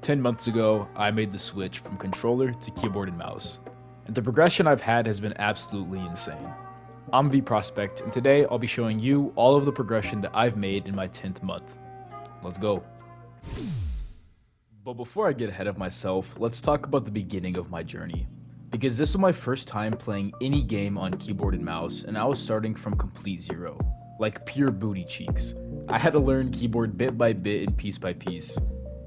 10 months ago, I made the switch from controller to keyboard and mouse, and the progression I've had has been absolutely insane. I'm Prospect, and today I'll be showing you all of the progression that I've made in my 10th month. Let's go. But before I get ahead of myself, let's talk about the beginning of my journey. Because this was my first time playing any game on keyboard and mouse, and I was starting from complete zero, like pure booty cheeks. I had to learn keyboard bit by bit and piece by piece.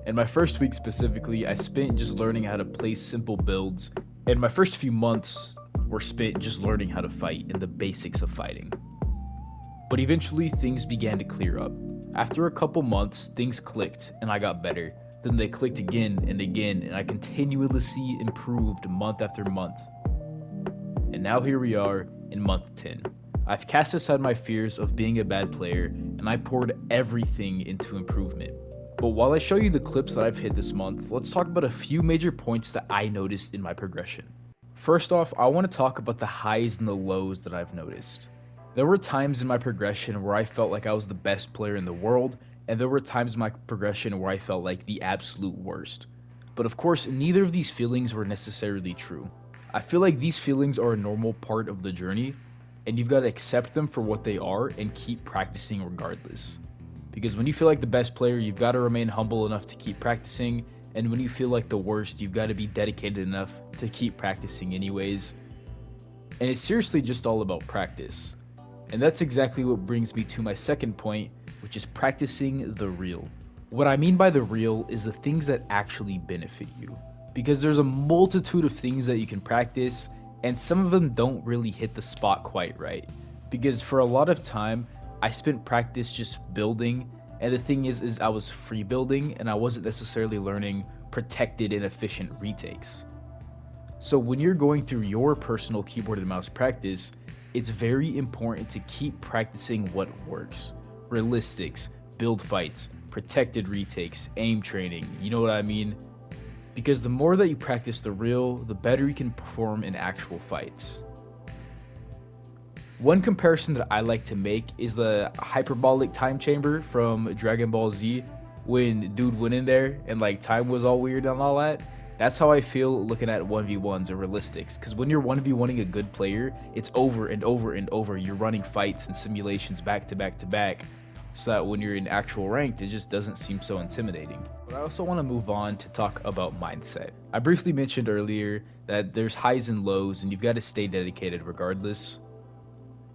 And my first week specifically, I spent just learning how to place simple builds, and my first few months were spent just learning how to fight and the basics of fighting. But eventually things began to clear up. After a couple months, things clicked and I got better. Then they clicked again, and I continuously improved month after month. And now here we are in month 10. I've cast aside my fears of being a bad player, and I poured everything into improvement. But while I show you the clips that I've hit this month, let's talk about a few major points that I noticed in my progression. First off, I want to talk about the highs and the lows that I've noticed. There were times in my progression where I felt like I was the best player in the world, and there were times in my progression where I felt like the absolute worst. But of course, neither of these feelings were necessarily true. I feel like these feelings are a normal part of the journey, and you've got to accept them for what they are and keep practicing regardless. Because when you feel like the best player, you've got to remain humble enough to keep practicing, and when you feel like the worst, you've got to be dedicated enough to keep practicing anyways. And it's seriously just all about practice. And that's exactly what brings me to my second point, which is practicing the real. What I mean by the real is the things that actually benefit you. Because there's a multitude of things that you can practice, and some of them don't really hit the spot quite right. Because for a lot of time, I spent practice just building, and the thing is I was free building, and I wasn't necessarily learning protected and efficient retakes. So when you're going through your personal keyboard and mouse practice, it's very important to keep practicing what works. Realistics, build fights, protected retakes, aim training, you know what I mean? Because the more that you practice the real, the better you can perform in actual fights. One comparison that I like to make is the hyperbolic time chamber from Dragon Ball Z, when dude went in there and like time was all weird and all that. That's how I feel looking at 1v1s or realistics, because when you're 1v1ing a good player, it's over and over and over. You're running fights and simulations back to back to back, so that when you're in actual ranked, it just doesn't seem so intimidating. But I also want to move on to talk about mindset. I briefly mentioned earlier that there's highs and lows, and you've got to stay dedicated regardless.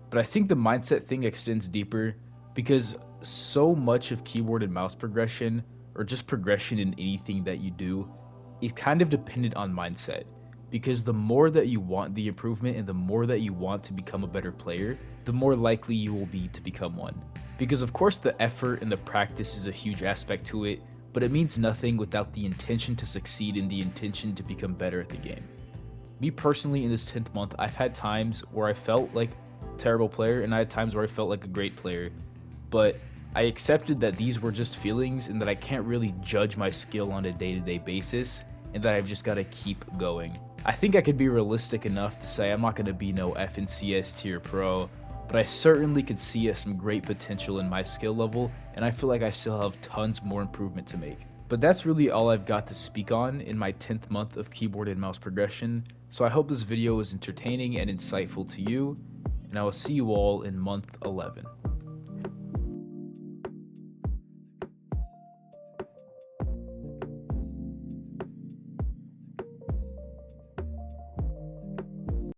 But I think the mindset thing extends deeper, because so much of keyboard and mouse progression, or just progression in anything that you do, is kind of dependent on mindset. Because the more that you want the improvement and the more that you want to become a better player, the more likely you will be to become one. Because of course the effort and the practice is a huge aspect to it, but it means nothing without the intention to succeed and the intention to become better at the game. Me personally, in this 10th month, I've had times where I felt like a terrible player, and I had times where I felt like a great player, but I accepted that these were just feelings and that I can't really judge my skill on a day-to-day basis, and that I've just got to keep going. I think I could be realistic enough to say I'm not going to be no FNCS tier pro, but I certainly could see some great potential in my skill level, and I feel like I still have tons more improvement to make. But that's really all I've got to speak on in my 10th month of keyboard and mouse progression, so I hope this video was entertaining and insightful to you, and I will see you all in month 11.